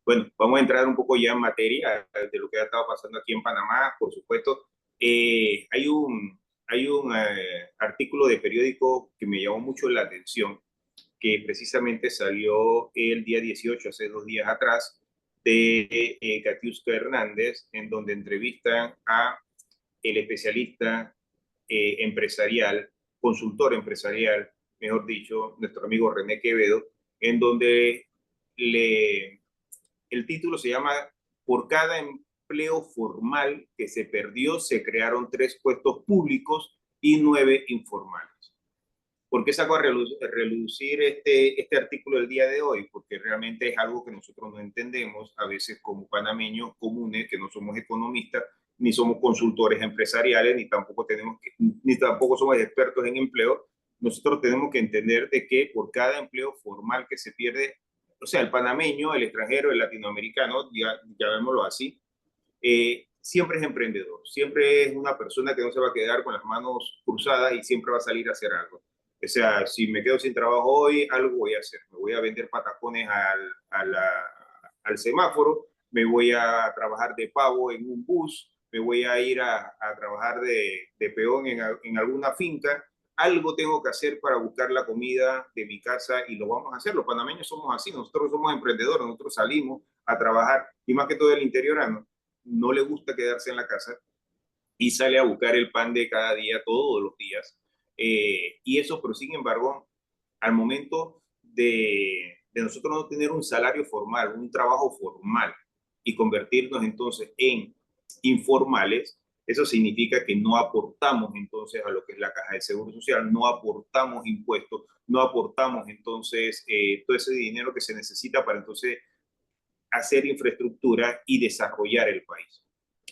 Bueno, vamos a entrar un poco ya en materia de lo que ha estado pasando aquí en Panamá. Por supuesto, hay un artículo de periódico que me llamó mucho la atención, que precisamente salió el día 18, hace 2 días atrás, de Katiuska Hernández, en donde entrevistan a el especialista empresarial, consultor empresarial, mejor dicho, nuestro amigo René Quevedo, en donde le el título se llama Por cada empleo formal que se perdió, se crearon 3 puestos públicos y 9 informales. ¿Por qué saco a relucir este artículo del día de hoy? Porque realmente es algo que nosotros no entendemos, a veces como panameños comunes, que no somos economistas, ni somos consultores empresariales, ni tampoco somos expertos en empleo. Nosotros tenemos que entender de que por cada empleo formal que se pierde, o sea, el panameño, el extranjero, el latinoamericano, ya llamémoslo así, siempre es emprendedor, siempre es una persona que no se va a quedar con las manos cruzadas y siempre va a salir a hacer algo. O sea, si me quedo sin trabajo hoy, algo voy a hacer. Me voy a vender patacones al semáforo, me voy a trabajar de pavo en un bus, me voy a ir a trabajar de peón en alguna finca. Algo tengo que hacer para buscar la comida de mi casa y lo vamos a hacer. Los panameños somos así, nosotros somos emprendedores, nosotros salimos a trabajar y más que todo el interiorano no le gusta quedarse en la casa y sale a buscar el pan de cada día, todos los días. Y eso, pero sin embargo, al momento de nosotros no tener un salario formal, un trabajo formal y convertirnos entonces en informales, eso significa que no aportamos entonces a lo que es la caja de seguro social, no aportamos impuestos, no aportamos entonces todo ese dinero que se necesita para entonces hacer infraestructura y desarrollar el país.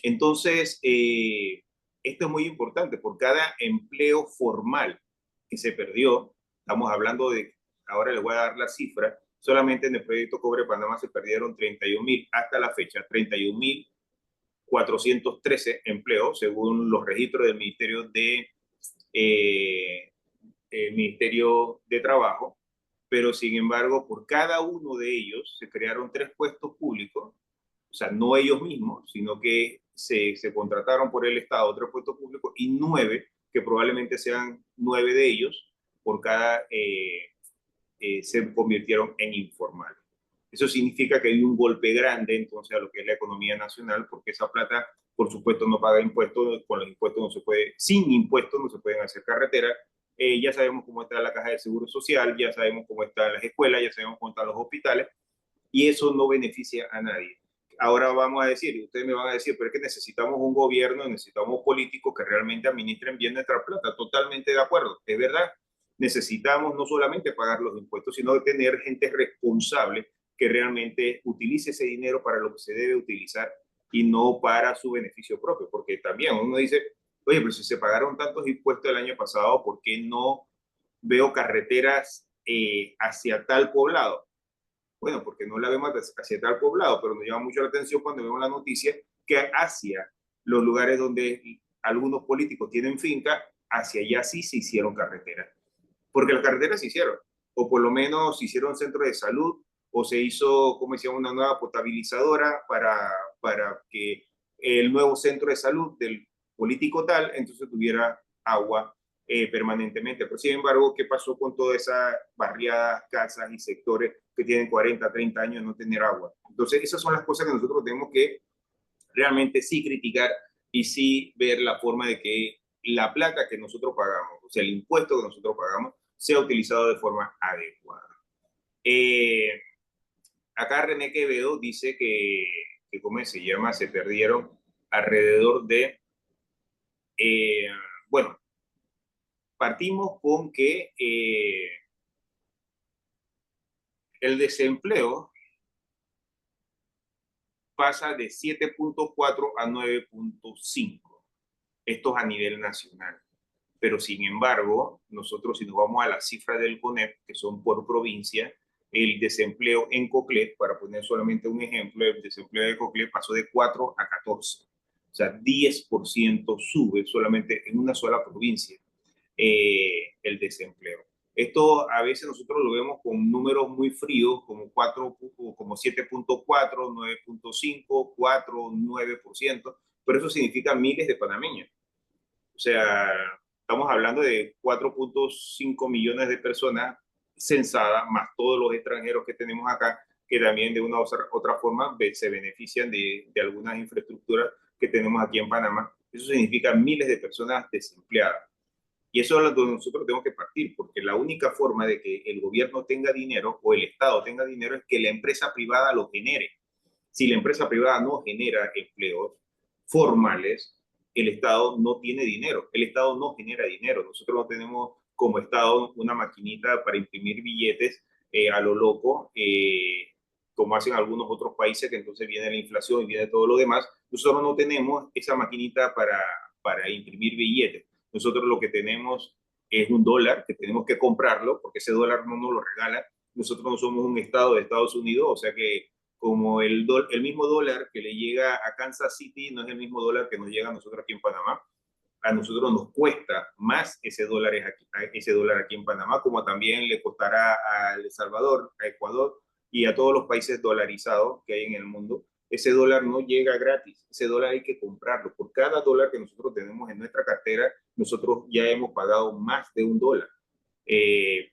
Entonces, esto es muy importante. Por cada empleo formal que se perdió, estamos hablando de, ahora les voy a dar la cifra, solamente en el proyecto Cobre Panamá se perdieron 31.000 hasta la fecha, 31.413 empleos, según los registros del eh, Ministerio de Trabajo, pero sin embargo, por cada uno de ellos se crearon 3 puestos públicos, o sea, no ellos mismos, sino que se contrataron por el Estado 3 puestos públicos y 9, que probablemente sean 9 de ellos, por cada se convirtieron en informales. Eso significa que hay un golpe grande entonces a lo que es la economía nacional, porque esa plata, por supuesto, no paga impuestos, con los impuestos no se puede, sin impuestos no se pueden hacer carreteras. Ya sabemos cómo está la caja de seguro social, ya sabemos cómo están las escuelas, ya sabemos cómo están los hospitales, y eso no beneficia a nadie. Ahora vamos a decir, y ustedes me van a decir, pero es que necesitamos un gobierno, necesitamos políticos que realmente administren bien nuestra plata. Totalmente de acuerdo, es verdad. Necesitamos no solamente pagar los impuestos, sino tener gente responsable que realmente utilice ese dinero para lo que se debe utilizar y no para su beneficio propio. Porque también uno dice, oye, pero si se pagaron tantos impuestos el año pasado, ¿por qué no veo carreteras hacia tal poblado? Bueno, porque no la vemos hacia tal poblado, pero nos llama mucho la atención cuando vemos la noticia que hacia los lugares donde algunos políticos tienen finca, hacia allá sí se hicieron carreteras. Porque las carreteras se hicieron, o por lo menos se hicieron centros de salud, o se hizo, como decía, una nueva potabilizadora para que el nuevo centro de salud del político tal, entonces tuviera agua permanentemente. Pero sin embargo, ¿qué pasó con todas esas barriadas, casas y sectores que tienen 40, 30 años de no tener agua? Entonces, esas son las cosas que nosotros tenemos que realmente sí criticar y sí ver la forma de que la plata que nosotros pagamos, o sea, el impuesto que nosotros pagamos, sea utilizado de forma adecuada. Eh, Acá René Quevedo dice que ¿cómo se llama? Se perdieron alrededor de, eh, bueno, partimos con que el desempleo pasa de 7.4 a 9.5. Esto es a nivel nacional. Pero sin embargo, nosotros si nos vamos a las cifras del CONEP, que son por provincia, el desempleo en Coclé, para poner solamente un ejemplo, el desempleo de Coclé pasó de 4 a 14. O sea, 10% sube solamente en una sola provincia el desempleo. Esto a veces nosotros lo vemos con números muy fríos, como 4, como 7.4, 9.5, 4, 9%, pero eso significa miles de panameños. O sea, estamos hablando de 4.5 millones de personas censadas, más todos los extranjeros que tenemos acá, que también de una u otra forma se benefician de algunas infraestructuras que tenemos aquí en Panamá. Eso significa miles de personas desempleadas. Y eso es donde nosotros tenemos que partir, porque la única forma de que el gobierno tenga dinero o el Estado tenga dinero es que la empresa privada lo genere. Si la empresa privada no genera empleos formales, el Estado no tiene dinero. El Estado no genera dinero. Nosotros no tenemos como Estado una maquinita para imprimir billetes a lo loco, como hacen algunos otros países, que entonces viene la inflación y viene todo lo demás. Nosotros no tenemos esa maquinita para imprimir billetes. Nosotros lo que tenemos es un dólar que tenemos que comprarlo, porque ese dólar no nos lo regala. Nosotros no somos un estado de Estados Unidos, o sea que como el mismo dólar que le llega a Kansas City no es el mismo dólar que nos llega a nosotros aquí en Panamá. A nosotros nos cuesta más ese dólar aquí en Panamá, como también le costará a El Salvador, a Ecuador y a todos los países dolarizados que hay en el mundo. Ese dólar no llega gratis, ese dólar hay que comprarlo. Por cada dólar que nosotros tenemos en nuestra cartera, nosotros ya hemos pagado más de un dólar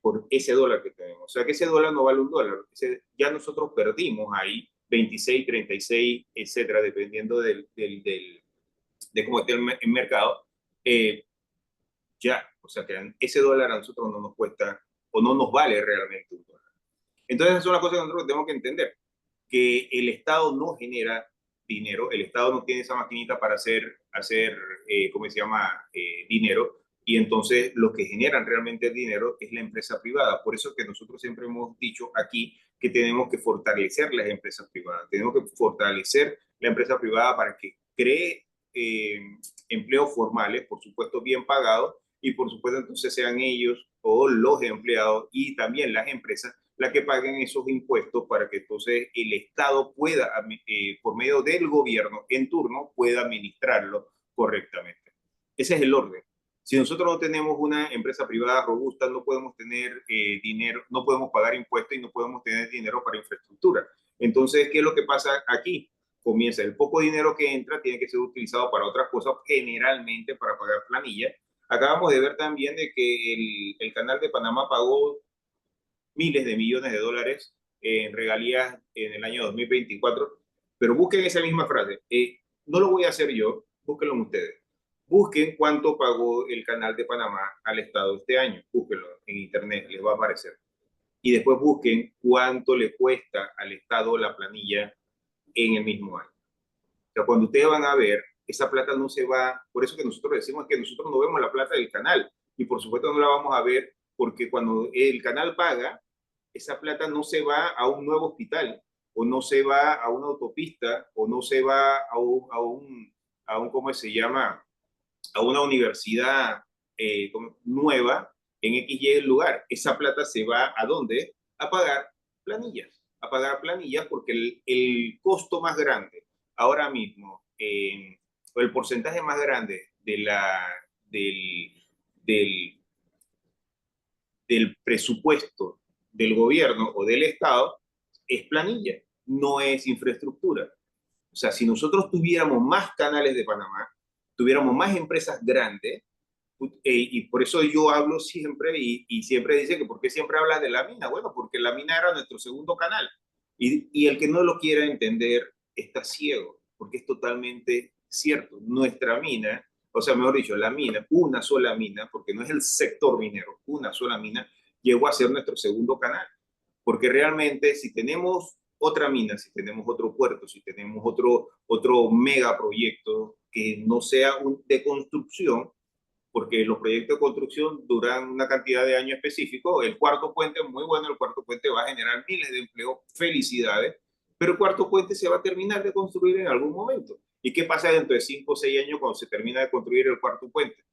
por ese dólar que tenemos. O sea que ese dólar no vale un dólar. Ya nosotros perdimos ahí 26, 36, etcétera, dependiendo de cómo esté el mercado. Eh, ya, o sea que ese dólar a nosotros no nos cuesta o no nos vale realmente un dólar. Entonces, esas son las cosas que nosotros tenemos que entender, que el Estado no genera dinero, el Estado no tiene esa maquinita para hacer ¿cómo se llama?, dinero, y entonces lo que generan realmente dinero es la empresa privada. Por eso que nosotros siempre hemos dicho aquí que tenemos que fortalecer las empresas privadas, tenemos que fortalecer la empresa privada para que cree empleos formales, por supuesto bien pagados, y por supuesto entonces sean ellos o los empleados y también las empresas las que paguen esos impuestos para que entonces el Estado pueda, por medio del gobierno en turno, pueda administrarlo correctamente. Ese es el orden. Si nosotros no tenemos una empresa privada robusta, no podemos tener dinero, no podemos pagar impuestos y no podemos tener dinero para infraestructura. Entonces, ¿qué es lo que pasa aquí? Comienza el poco dinero que entra, tiene que ser utilizado para otras cosas, generalmente para pagar planillas. Acabamos de ver también de que el canal de Panamá pagó miles de millones de dólares en regalías en el año 2024, pero busquen esa misma frase. No lo voy a hacer yo, búsquenlo ustedes. Busquen cuánto pagó el canal de Panamá al Estado este año. Búsquenlo en internet, les va a aparecer. Y después busquen cuánto le cuesta al Estado la planilla en el mismo año. O sea, cuando ustedes van a ver, esa plata no se va, por eso que nosotros decimos que nosotros no vemos la plata del canal, y por supuesto no la vamos a ver porque cuando el canal paga, esa plata no se va a un nuevo hospital, o no se va a una autopista, o no se va a un ¿cómo se llama?, a una universidad nueva en XY lugar. Esa plata se va ¿a dónde? A pagar planillas porque el costo más grande ahora mismo, o el porcentaje más grande del, del, del presupuesto del gobierno o del Estado es planilla, no es infraestructura. O sea, si nosotros tuviéramos más canales de Panamá, tuviéramos más empresas grandes, y por eso yo hablo siempre, y siempre dice que ¿por qué siempre hablas de la mina? Bueno, porque la mina era nuestro segundo canal. Y el que no lo quiera entender está ciego, porque es totalmente cierto. Nuestra mina, o sea, mejor dicho, la mina, una sola mina, porque no es el sector minero, una sola mina, llegó a ser nuestro segundo canal. Porque realmente si tenemos otra mina, si tenemos otro puerto, si tenemos otro megaproyecto que no sea de construcción, porque los proyectos de construcción duran una cantidad de años específicos. El cuarto puente es muy bueno, el cuarto puente va a generar miles de empleos, felicidades, pero el cuarto puente se va a terminar de construir en algún momento. ¿Y qué pasa dentro de 5 o 6 años cuando se termina de construir el cuarto puente?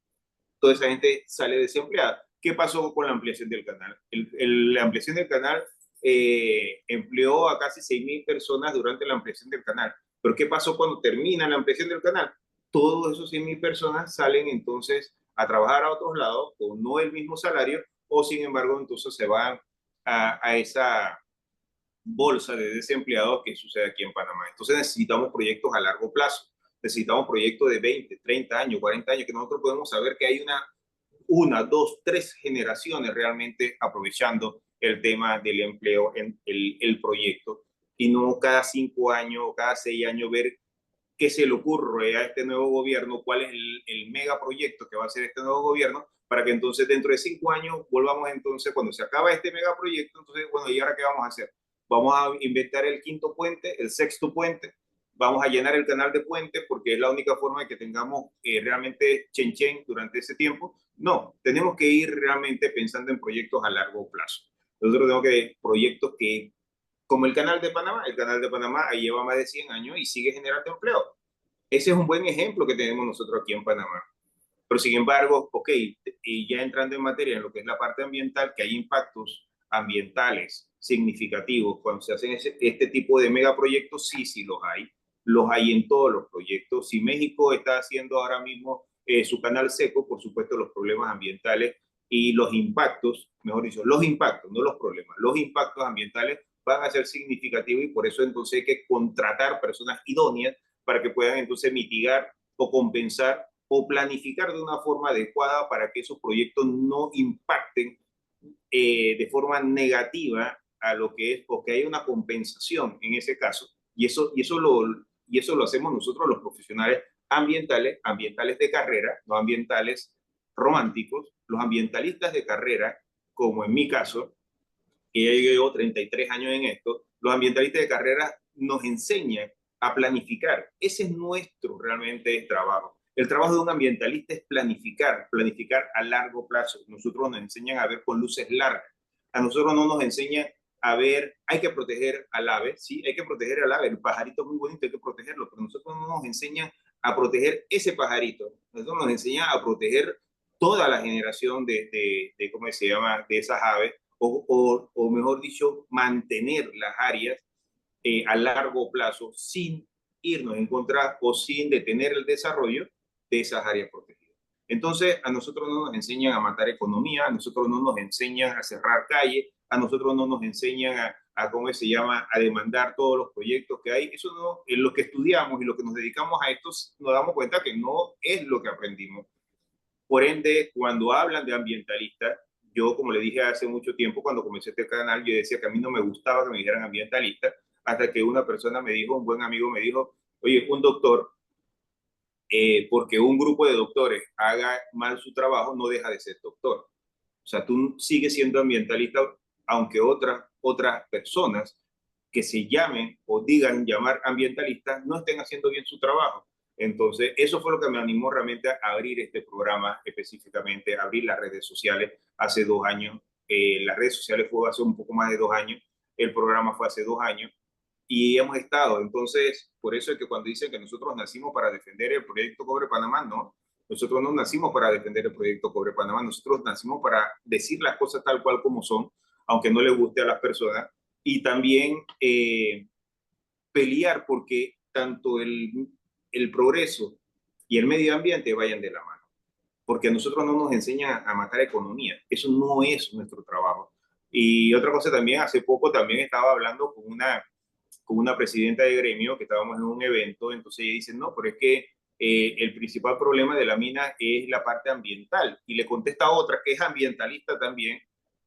Toda esa gente sale desempleada. ¿Qué pasó con la ampliación del canal? La ampliación del canal empleó a casi 6.000 personas durante la ampliación del canal. Pero ¿qué pasó cuando termina la ampliación del canal? Todos esos 100.000 personas salen entonces a trabajar a otros lados con no el mismo salario, o sin embargo entonces se van a esa bolsa de desempleados que sucede aquí en Panamá. Entonces necesitamos proyectos a largo plazo, necesitamos proyectos de 20, 30 años, 40 años, que nosotros podemos saber que hay una, dos, tres generaciones realmente aprovechando el tema del empleo en el proyecto, y no cada 5 años o cada 6 años ver qué se le ocurre a este nuevo gobierno, cuál es el megaproyecto que va a hacer este nuevo gobierno, para que entonces dentro de 5 años volvamos entonces, cuando se acaba este megaproyecto, entonces, bueno, ¿y ahora qué vamos a hacer? Vamos a inventar el quinto puente, el sexto puente, vamos a llenar el canal de puentes porque es la única forma de que tengamos realmente chen durante ese tiempo. No, tenemos que ir realmente pensando en proyectos a largo plazo. Nosotros tenemos que proyectos que, como el canal de Panamá ahí lleva más de 100 años y sigue generando empleo. Ese es un buen ejemplo que tenemos nosotros aquí en Panamá. Pero sin embargo, ok, y ya entrando en materia en lo que es la parte ambiental, que hay impactos ambientales significativos cuando se hacen este tipo de megaproyectos, sí, sí los hay en todos los proyectos. Si México está haciendo ahora mismo su canal seco, por supuesto los problemas ambientales y los impactos, mejor dicho, los impactos, no los problemas, los impactos ambientales van a ser significativos, y por eso entonces hay que contratar personas idóneas para que puedan entonces mitigar o compensar o planificar de una forma adecuada para que esos proyectos no impacten de forma negativa a lo que es, o que haya una compensación en ese caso. Y eso lo hacemos nosotros los profesionales ambientales, ambientales de carrera, no ambientales románticos, los ambientalistas de carrera, como en mi caso, que ya llevo 33 años en esto, los ambientalistas de carrera nos enseñan a planificar. Ese es nuestro realmente trabajo. El trabajo de un ambientalista es planificar, planificar a largo plazo. Nosotros nos enseñan a ver con luces largas. A nosotros no nos enseñan a ver, hay que proteger al ave, sí, hay que proteger al ave, el pajarito es muy bonito, hay que protegerlo, pero nosotros no nos enseñan a proteger ese pajarito, nosotros nos enseñan a proteger toda la generación de ¿cómo se llama?, de esas aves, o mejor dicho, mantener las áreas a largo plazo sin irnos en contra o sin detener el desarrollo de esas áreas protegidas. Entonces, a nosotros no nos enseñan a matar economía, a nosotros no nos enseñan a cerrar calles, a nosotros no nos enseñan a ¿cómo se llama?, a demandar todos los proyectos que hay. Eso no, en lo que estudiamos y lo que nos dedicamos a esto, nos damos cuenta que no es lo que aprendimos. Por ende, cuando hablan de ambientalistas, yo, como le dije hace mucho tiempo, cuando comencé este canal, yo decía que a mí no me gustaba que me dijeran ambientalista, hasta que una persona me dijo, un buen amigo me dijo, oye, un doctor, porque un grupo de doctores haga mal su trabajo, no deja de ser doctor. O sea, tú sigues siendo ambientalista, aunque otras personas que se llamen o digan llamar ambientalistas no estén haciendo bien su trabajo. Entonces, eso fue lo que me animó realmente a abrir este programa, específicamente, a abrir las redes sociales hace 2 años. Las redes sociales fue hace un poco más de 2 años, el programa fue hace 2 años, y hemos estado. Entonces, por eso es que cuando dicen que nosotros nacimos para defender el proyecto Cobre Panamá, no. Nosotros no nacimos para defender el proyecto Cobre Panamá, nosotros nacimos para decir las cosas tal cual como son, aunque no les guste a las personas, y también pelear porque tanto el progreso y el medio ambiente vayan de la mano. Porque a nosotros no nos enseñan a matar economía, eso no es nuestro trabajo. Y otra cosa también, hace poco también estaba hablando con una presidenta de gremio, que estábamos en un evento, entonces ella dice, no, pero es que el principal problema de la mina es la parte ambiental. Y le contesta a otra que es ambientalista también,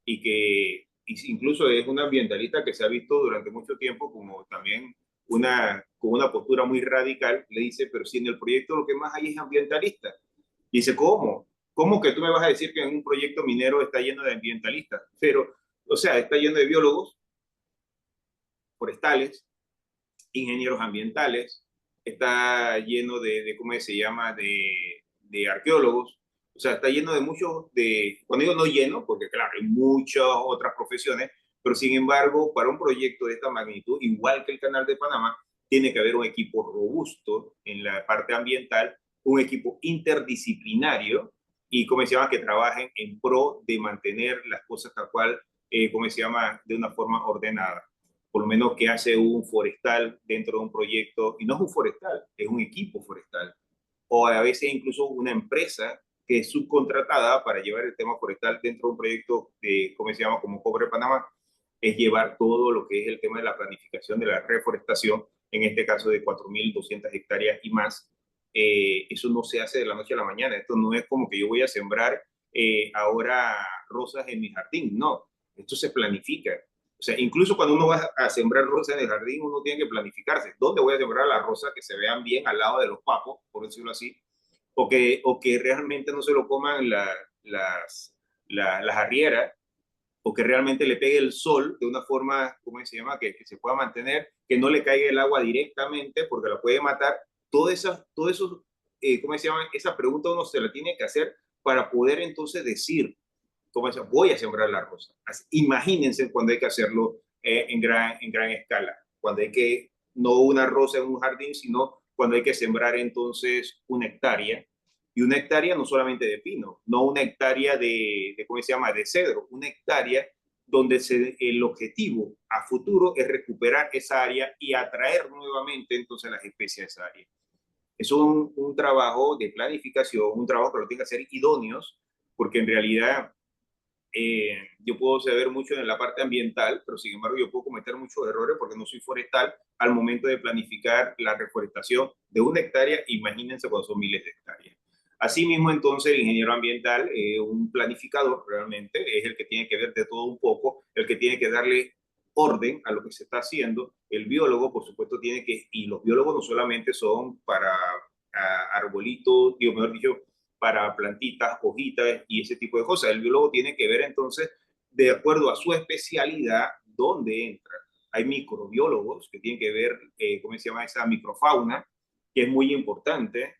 y que incluso es una ambientalista que se ha visto durante mucho tiempo como también con una postura muy radical. Le dice, pero si en el proyecto lo que más hay es ambientalista. Y dice, ¿cómo? ¿Cómo que tú me vas a decir que en un proyecto minero está lleno de ambientalistas? Pero, o sea, está lleno de biólogos forestales, ingenieros ambientales, está lleno ¿cómo se llama?, de arqueólogos. O sea, está lleno de muchos, cuando digo no lleno, porque claro, hay muchas otras profesiones, pero sin embargo, para un proyecto de esta magnitud, igual que el Canal de Panamá, tiene que haber un equipo robusto en la parte ambiental, un equipo interdisciplinario y, ¿cómo se llama?, que trabajen en pro de mantener las cosas tal cual, ¿cómo se llama?, de una forma ordenada. Por lo menos que hace un forestal dentro de un proyecto, y no es un forestal, es un equipo forestal, o a veces incluso una empresa que es subcontratada para llevar el tema forestal dentro de un proyecto de, ¿cómo se llama? Como Cobre Panamá, es llevar todo lo que es el tema de la planificación de la reforestación, en este caso de 4.200 hectáreas y más. Eso no se hace de la noche a la mañana. Esto no es como que yo voy a sembrar ahora rosas en mi jardín. No, esto se planifica. O sea, incluso cuando uno va a sembrar rosas en el jardín, uno tiene que planificarse. ¿Dónde voy a sembrar las rosas que se vean bien al lado de los papos, por decirlo así? O que realmente no se lo coman las arrieras, o que realmente le pegue el sol de una forma, ¿cómo se llama?, que se pueda mantener, que no le caiga el agua directamente porque la puede matar. Todo eso, ¿cómo se llama? Esa pregunta uno se la tiene que hacer para poder entonces decir, ¿cómo se llama? Voy a sembrar la rosa. Así, imagínense cuando hay que hacerlo en gran escala, cuando hay que, no una rosa en un jardín, sino cuando hay que sembrar entonces una hectárea, y una hectárea no solamente de pino, no una hectárea ¿cómo se llama?, de cedro, una hectárea donde el objetivo a futuro es recuperar esa área y atraer nuevamente entonces las especies a esa área. Es un trabajo de planificación, un trabajo que lo tiene que hacer idóneos, porque en realidad yo puedo saber mucho en la parte ambiental, pero sin embargo yo puedo cometer muchos errores porque no soy forestal al momento de planificar la reforestación de una hectárea, imagínense cuando son miles de hectáreas. Asimismo, entonces, el ingeniero ambiental, un planificador realmente, es el que tiene que ver de todo un poco, el que tiene que darle orden a lo que se está haciendo. El biólogo, por supuesto, tiene que, y los biólogos no solamente son para arbolitos, digo, mejor dicho, para plantitas, hojitas y ese tipo de cosas. El biólogo tiene que ver entonces, de acuerdo a su especialidad, dónde entra. Hay microbiólogos que tienen que ver, ¿cómo se llama?, esa microfauna, que es muy importante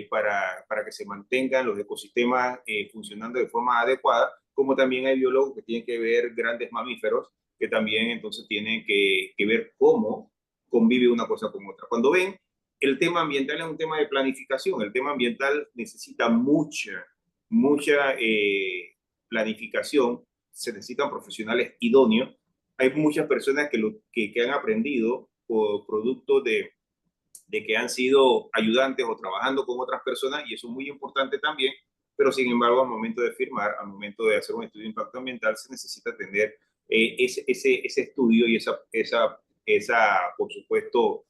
para que se mantengan los ecosistemas funcionando de forma adecuada, como también hay biólogos que tienen que ver grandes mamíferos, que también entonces tienen que ver cómo convive una cosa con otra. Cuando ven, el tema ambiental es un tema de planificación. El tema ambiental necesita mucha planificación. Se necesitan profesionales idóneos. Hay muchas personas que han aprendido por producto de que han sido ayudantes o trabajando con otras personas, y eso es muy importante también, pero sin embargo al momento de firmar, al momento de hacer un estudio de impacto ambiental, se necesita tener ese estudio y por supuesto,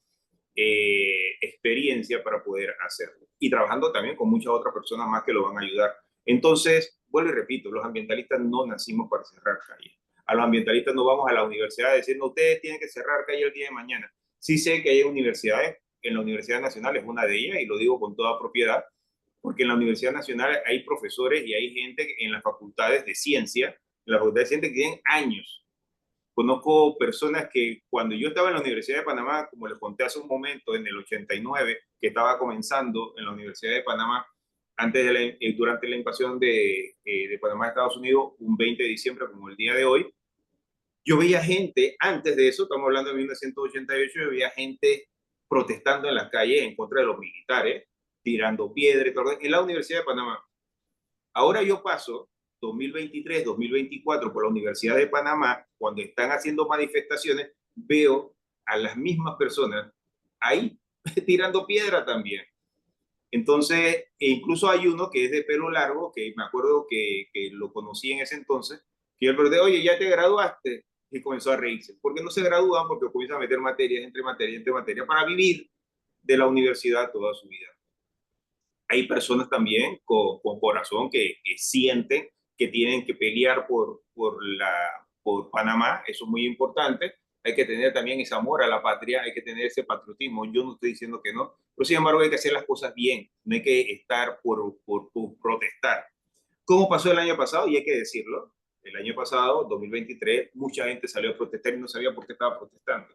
experiencia para poder hacerlo. Y trabajando también con muchas otras personas más que lo van a ayudar. Entonces, vuelvo y repito, los ambientalistas no nacimos para cerrar calles. A los ambientalistas no vamos a la universidad a decir, no, ustedes tienen que cerrar calle el día de mañana. Sí sé que hay universidades, en la Universidad Nacional es una de ellas, y lo digo con toda propiedad, porque en la Universidad Nacional hay profesores y hay gente en las facultades de ciencia, en la facultad de ciencia que tienen años. Conozco personas que cuando yo estaba en la Universidad de Panamá, como les conté hace un momento, en el 89, que estaba comenzando en la Universidad de Panamá, durante la invasión de Panamá a Estados Unidos, un 20 de diciembre como el día de hoy, yo veía gente, antes de eso, estamos hablando de 1988, yo veía gente protestando en las calles en contra de los militares, tirando piedras, en la Universidad de Panamá. Ahora yo paso 2023, 2024 por la Universidad de Panamá, cuando están haciendo manifestaciones, veo a las mismas personas ahí tirando piedra también. Entonces, incluso hay uno que es de pelo largo, que me acuerdo que lo conocí en ese entonces, que yo le pregunté, oye, ¿ya te graduaste? Y comenzó a reírse. ¿Por qué no se gradúan? Porque comienzan a meter materias entre materias para vivir de la universidad toda su vida. Hay personas también con corazón que sienten que tienen que pelear por Panamá, eso es muy importante. Hay que tener también ese amor a la patria, hay que tener ese patriotismo. Yo no estoy diciendo que no, pero sin embargo hay que hacer las cosas bien, no hay que estar por protestar. ¿Cómo pasó el año pasado? Y hay que decirlo, el año pasado, 2023, mucha gente salió a protestar y no sabía por qué estaba protestando.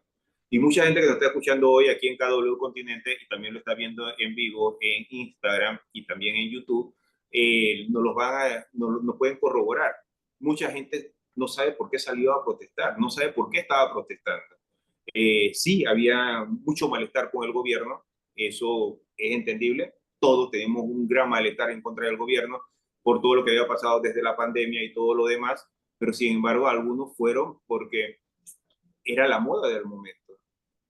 Y mucha gente que nos está escuchando hoy aquí en KW Continente y también lo está viendo en vivo en Instagram y también en YouTube, nos pueden corroborar. Mucha gente no sabe por qué salió a protestar, no sabe por qué estaba protestando. Sí, había mucho malestar con el gobierno, eso es entendible. Todos tenemos un gran malestar en contra del gobierno por todo lo que había pasado desde la pandemia y todo lo demás, pero sin embargo algunos fueron porque era la moda del momento.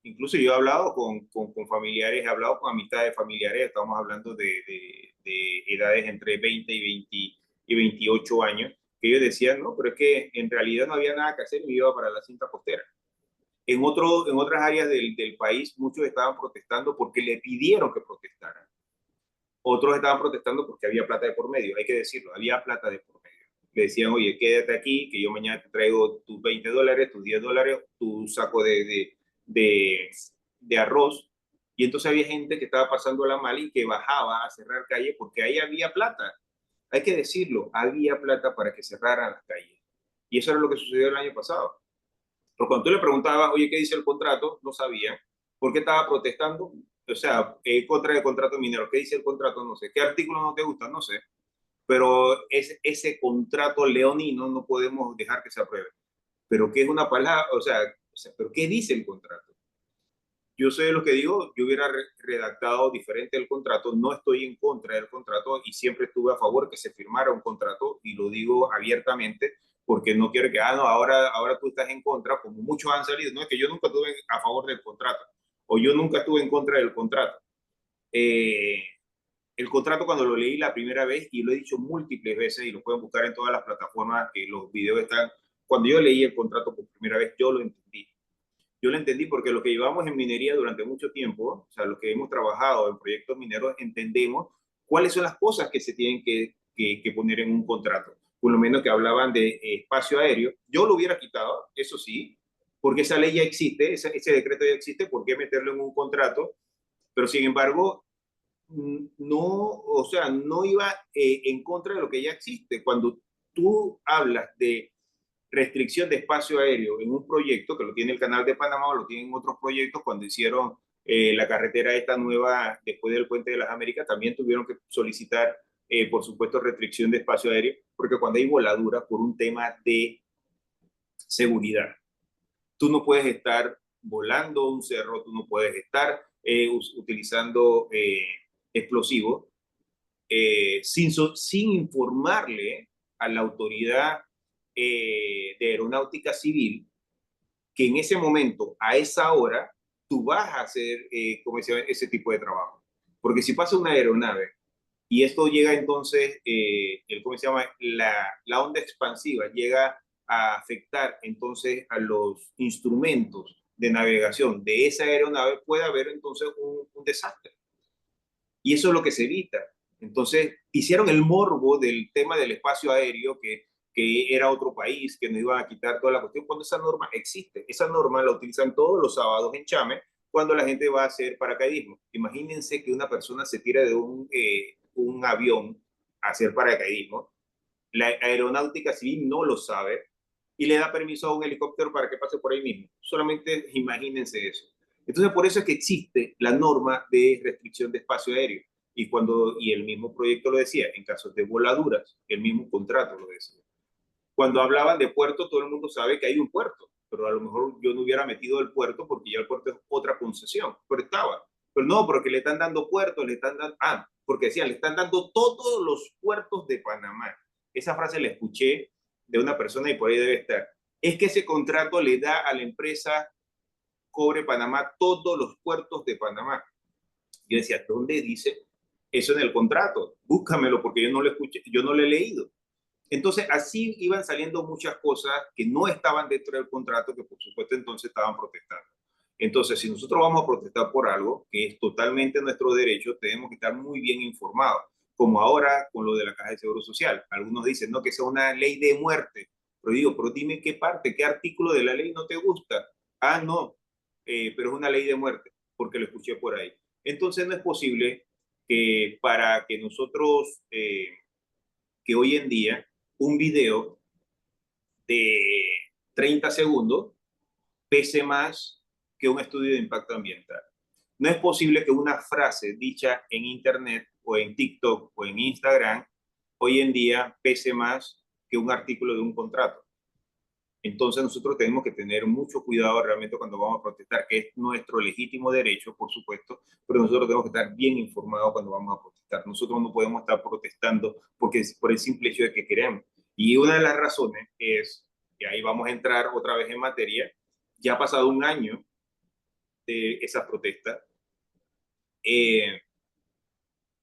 Incluso yo he hablado con familiares, he hablado con amistades familiares, estamos hablando de de edades entre 20 y 28 años, que ellos decían, no, pero es que en realidad no había nada que hacer y iba para la cinta costera. En otras áreas del país, muchos estaban protestando porque le pidieron que protestaran. Otros estaban protestando porque había plata de por medio, hay que decirlo, había plata de por medio. Le decían, oye, quédate aquí, que yo mañana te traigo tus $20, tus $10, tu saco de, de arroz. Y entonces había gente que estaba pasando la mal y que bajaba a cerrar calles porque ahí había plata. Hay que decirlo, había plata para que cerraran las calles. Y eso era lo que sucedió el año pasado. Pero cuando tú le preguntabas, oye, ¿qué dice el contrato? No sabían. ¿Por qué estaba protestando? O sea, contra el contrato minero. ¿Qué dice el contrato? No sé. ¿Qué artículo no te gusta? No sé. Pero ese contrato leonino no podemos dejar que se apruebe. Pero ¿qué es una palabra? O sea, ¿pero qué dice el contrato? Yo sé lo que digo, yo hubiera redactado diferente el contrato, no estoy en contra del contrato y siempre estuve a favor que se firmara un contrato y lo digo abiertamente porque no quiero que, no, ahora tú estás en contra, como muchos han salido, no es que yo nunca estuve a favor del contrato o yo nunca estuve en contra del contrato. Eh, el contrato cuando lo leí la primera vez, y lo he dicho múltiples veces y lo pueden buscar en todas las plataformas que los videos están, cuando yo leí el contrato por primera vez, yo lo entendí. Yo lo entendí porque lo que llevamos en minería durante mucho tiempo, o sea, los que hemos trabajado en proyectos mineros, entendemos cuáles son las cosas que se tienen que poner en un contrato. Por lo menos que hablaban de espacio aéreo. Yo lo hubiera quitado, eso sí, porque esa ley ya existe, ese decreto ya existe, ¿por qué meterlo en un contrato? Pero sin embargo, no, o sea, no iba en contra de lo que ya existe. Cuando tú hablas de restricción de espacio aéreo en un proyecto que lo tiene el Canal de Panamá o lo tienen otros proyectos, cuando hicieron la carretera esta nueva después del Puente de las Américas, también tuvieron que solicitar, por supuesto, restricción de espacio aéreo, porque cuando hay voladura por un tema de seguridad, tú no puedes estar volando un cerro, tú no puedes estar utilizando explosivos sin informarle a la autoridad de aeronáutica civil que en ese momento, a esa hora, tú vas a hacer como se llama, ese tipo de trabajo. Porque si pasa una aeronave y esto llega entonces, ¿cómo se llama? La onda expansiva llega a afectar entonces a los instrumentos de navegación de esa aeronave, puede haber entonces un desastre. Y eso es lo que se evita. Entonces, hicieron el morbo del tema del espacio aéreo, que era otro país, que nos iban a quitar toda la cuestión, cuando esa norma existe. Esa norma la utilizan todos los sábados en Chame, cuando la gente va a hacer paracaidismo. Imagínense que una persona se tira de un avión a hacer paracaidismo. La aeronáutica civil no lo sabe y le da permiso a un helicóptero para que pase por ahí mismo. Solamente imagínense eso. Entonces, por eso es que existe la norma de restricción de espacio aéreo. Y el mismo proyecto lo decía, en casos de voladuras, el mismo contrato lo decía. Cuando hablaban de puerto, todo el mundo sabe que hay un puerto, pero a lo mejor yo no hubiera metido el puerto porque ya el puerto es otra concesión, pero estaba. Pero no, porque le están dando puertos, le están dando, porque decían, le están dando todos los puertos de Panamá. Esa frase la escuché de una persona y por ahí debe estar. Es que ese contrato le da a la empresa Cobre Panamá todos los puertos de Panamá. Yo decía, ¿dónde dice eso en el contrato? Búscamelo porque yo no lo escuché, yo no lo he leído. Entonces, así iban saliendo muchas cosas que no estaban dentro del contrato, que por supuesto entonces estaban protestando. Entonces, si nosotros vamos a protestar por algo que es totalmente nuestro derecho, tenemos que estar muy bien informados, como ahora con lo de la Caja de Seguro Social. Algunos dicen, no, que sea una ley de muerte. Pero digo, pero dime qué parte, qué artículo de la ley no te gusta. No, pero es una ley de muerte, porque lo escuché por ahí. Entonces, no es posible que para que nosotros, que hoy en día, un video de 30 segundos pese más que un estudio de impacto ambiental. No es posible que una frase dicha en Internet o en TikTok o en Instagram hoy en día pese más que un artículo de un contrato. Entonces nosotros tenemos que tener mucho cuidado realmente cuando vamos a protestar, que es nuestro legítimo derecho, por supuesto, pero nosotros tenemos que estar bien informados cuando vamos a protestar. Nosotros no podemos estar protestando porque es por el simple hecho de que queremos. Y una de las razones es, y ahí vamos a entrar otra vez en materia, ya ha pasado un año de esa protesta.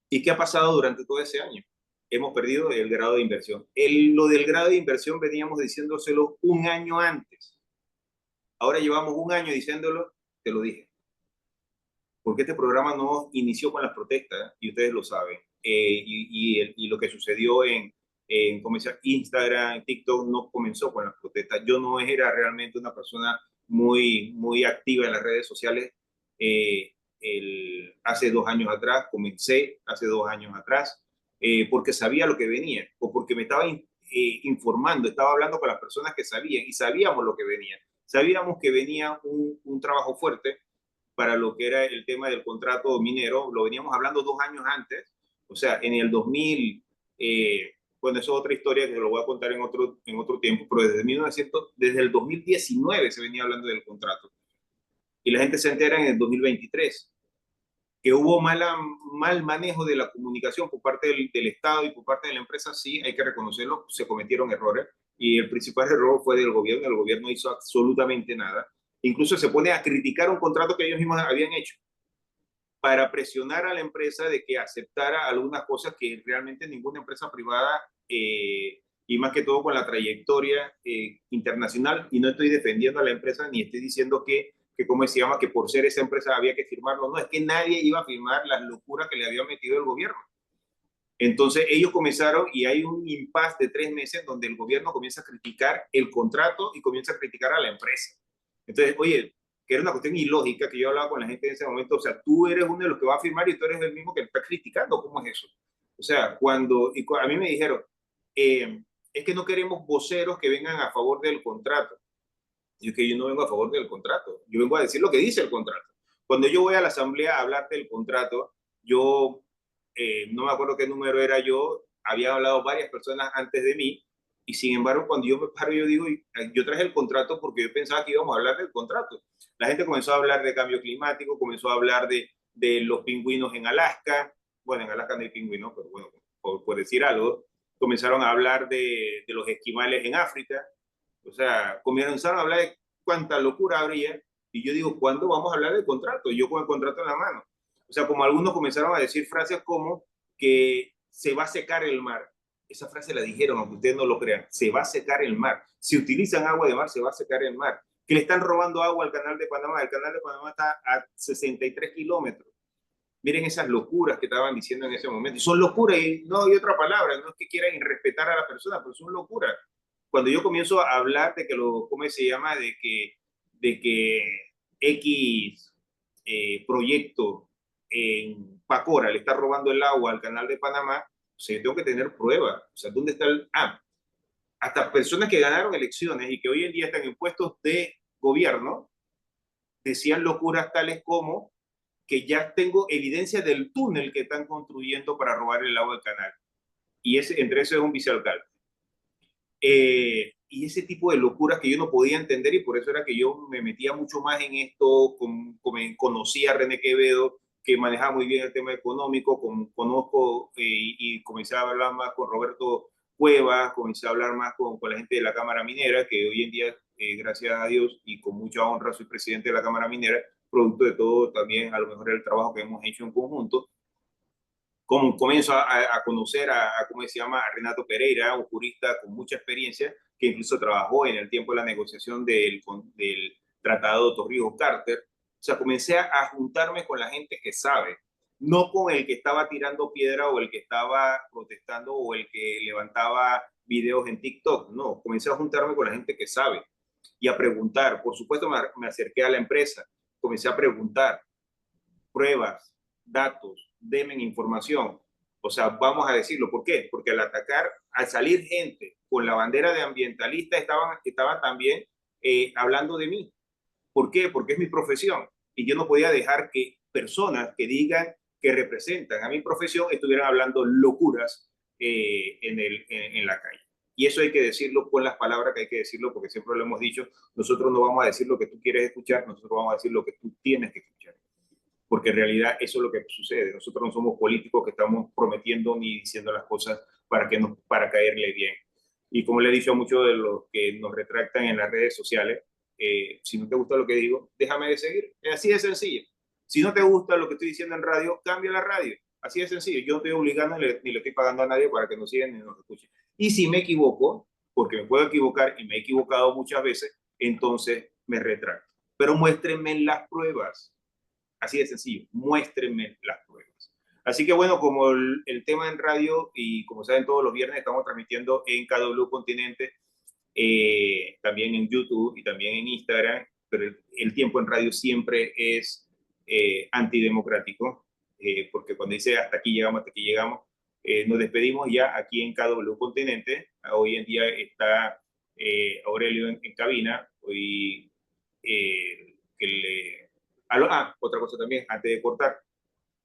¿Y qué ha pasado durante todo ese año? Hemos perdido el grado de inversión. Lo del grado de inversión veníamos diciéndoselo un año antes. Ahora llevamos un año diciéndolo, te lo dije. Porque este programa no inició con las protestas, y ustedes lo saben. Y lo que sucedió en comenzar Instagram, TikTok, no comenzó con las protestas. Yo no era realmente una persona muy activa en las redes sociales. Hace 2 años atrás, comencé hace 2 años atrás, porque sabía lo que venía, o porque me estaba informando, estaba hablando con las personas que sabían, y sabíamos lo que venía. Sabíamos que venía un trabajo fuerte para lo que era el tema del contrato minero. Lo veníamos hablando 2 años antes, o sea, en el 2000, bueno, eso es otra historia que se lo voy a contar en otro tiempo, pero desde el 2019 se venía hablando del contrato, y la gente se entera en el 2023 que hubo mal manejo de la comunicación por parte del Estado y por parte de la empresa. Sí, hay que reconocerlo, se cometieron errores, y el principal error fue del gobierno. El gobierno no hizo absolutamente nada. Incluso se pone a criticar un contrato que ellos mismos habían hecho para presionar a la empresa de que aceptara algunas cosas que realmente ninguna empresa privada, y más que todo con la trayectoria internacional, y no estoy defendiendo a la empresa ni estoy diciendo que ¿cómo se llama?, que por ser esa empresa había que firmarlo. No, es que nadie iba a firmar las locuras que le había metido el gobierno. Entonces ellos comenzaron, y hay un impasse de 3 meses donde el gobierno comienza a criticar el contrato y comienza a criticar a la empresa. Entonces, oye, que era una cuestión ilógica, que yo hablaba con la gente en ese momento. O sea, tú eres uno de los que va a firmar y tú eres el mismo que está criticando. ¿Cómo es eso? O sea, a mí me dijeron, es que no queremos voceros que vengan a favor del contrato. Y es que yo no vengo a favor del contrato, yo vengo a decir lo que dice el contrato. Cuando yo voy a la asamblea a hablar del contrato, yo no me acuerdo qué número era yo, había hablado varias personas antes de mí, y sin embargo cuando yo me paro, yo digo, yo traje el contrato porque yo pensaba que íbamos a hablar del contrato. La gente comenzó a hablar de cambio climático, comenzó a hablar de los pingüinos en Alaska. Bueno, en Alaska no hay pingüinos, pero bueno, por decir algo. Comenzaron a hablar de los esquimales en África. O sea, comenzaron a hablar de cuánta locura habría, y yo digo, ¿cuándo vamos a hablar del contrato? Yo con el contrato en la mano. O sea, como algunos comenzaron a decir frases como que se va a secar el mar. Esa frase la dijeron, aunque ustedes no lo crean. Se va a secar el mar. Si utilizan agua de mar, se va a secar el mar. Que le están robando agua al canal de Panamá. El canal de Panamá está a 63 kilómetros. Miren esas locuras que estaban diciendo en ese momento. Y son locuras, y no hay otra palabra. No es que quieran irrespetar a la persona, pero son locuras. Cuando yo comienzo a hablar de que ¿cómo se llama? De que X proyecto en Pacora le está robando el agua al canal de Panamá. O sea, yo tengo que tener pruebas. O sea, ¿dónde está el...? Hasta personas que ganaron elecciones y que hoy en día están en puestos de gobierno decían locuras tales como que ya tengo evidencia del túnel que están construyendo para robar el agua del canal. Y entre eso es un vicealcalde. Y ese tipo de locuras que yo no podía entender, y por eso era que yo me metía mucho más en esto. Conocí a René Quevedo, que manejaba muy bien el tema económico. Conozco, y comencé a hablar más con Roberto Cuevas, comencé a hablar más con la gente de la Cámara Minera, que hoy en día, gracias a Dios y con mucha honra, soy presidente de la Cámara Minera, producto de todo también, a lo mejor, el trabajo que hemos hecho en conjunto. Comienzo a conocer ¿cómo se llama?, a Renato Pereira, un jurista con mucha experiencia, que incluso trabajó en el tiempo de la negociación del Tratado de Torrijos-Carter. O sea, comencé a juntarme con la gente que sabe, no con el que estaba tirando piedra o el que estaba protestando o el que levantaba videos en TikTok. No, comencé a juntarme con la gente que sabe y a preguntar. Por supuesto, me acerqué a la empresa, comencé a preguntar pruebas, datos, denme información. O sea, vamos a decirlo. ¿Por qué? Porque al salir gente con la bandera de ambientalista, estaban también hablando de mí. ¿Por qué? Porque es mi profesión. Y yo no podía dejar que personas que digan que representan a mi profesión estuvieran hablando locuras en la calle. Y eso hay que decirlo con las palabras que hay que decirlo, porque siempre lo hemos dicho: nosotros no vamos a decir lo que tú quieres escuchar, nosotros vamos a decir lo que tú tienes que escuchar, porque en realidad eso es lo que sucede. Nosotros no somos políticos que estamos prometiendo ni diciendo las cosas para caerle bien. Y como le he dicho a muchos de los que nos retractan en las redes sociales, si no te gusta lo que digo, déjame de seguir. Es así de sencillo. Si no te gusta lo que estoy diciendo en radio, cambia la radio. Así de sencillo. Yo no estoy obligando ni le estoy pagando a nadie para que nos sigan ni nos escuchen. Y si me equivoco, porque me puedo equivocar y me he equivocado muchas veces, entonces me retracto. Pero muéstrenme las pruebas. Así de sencillo, muéstrenme las pruebas. Así que bueno, como el tema en radio y como saben todos los viernes estamos transmitiendo en KW Continente, también en YouTube y también en Instagram, pero el tiempo en radio siempre es antidemocrático, porque cuando dice hasta aquí llegamos, nos despedimos ya aquí en KW Continente. Hoy en día está Aurelio en cabina, hoy que le... otra cosa también, antes de cortar,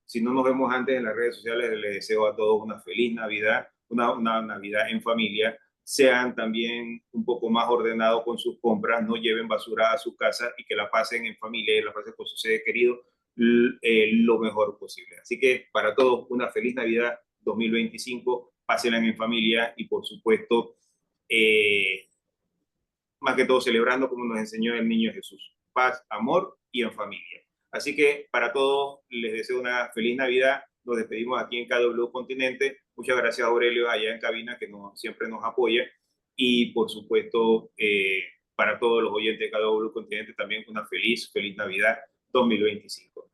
si no nos vemos antes en las redes sociales, les deseo a todos una feliz Navidad, una Navidad en familia. Sean también un poco más ordenados con sus compras, no lleven basura a su casa y que la pasen en familia y la pasen con sus seres queridos lo mejor posible. Así que para todos, una feliz Navidad 2025, pásenla en familia y por supuesto, más que todo celebrando como nos enseñó el niño Jesús. Paz, amor y en familia. Así que para todos les deseo una feliz Navidad. Nos despedimos aquí en KW Continente. Muchas gracias a Aurelio allá en cabina que siempre nos apoya. Y por supuesto, para todos los oyentes de KW Continente también una feliz Navidad 2025.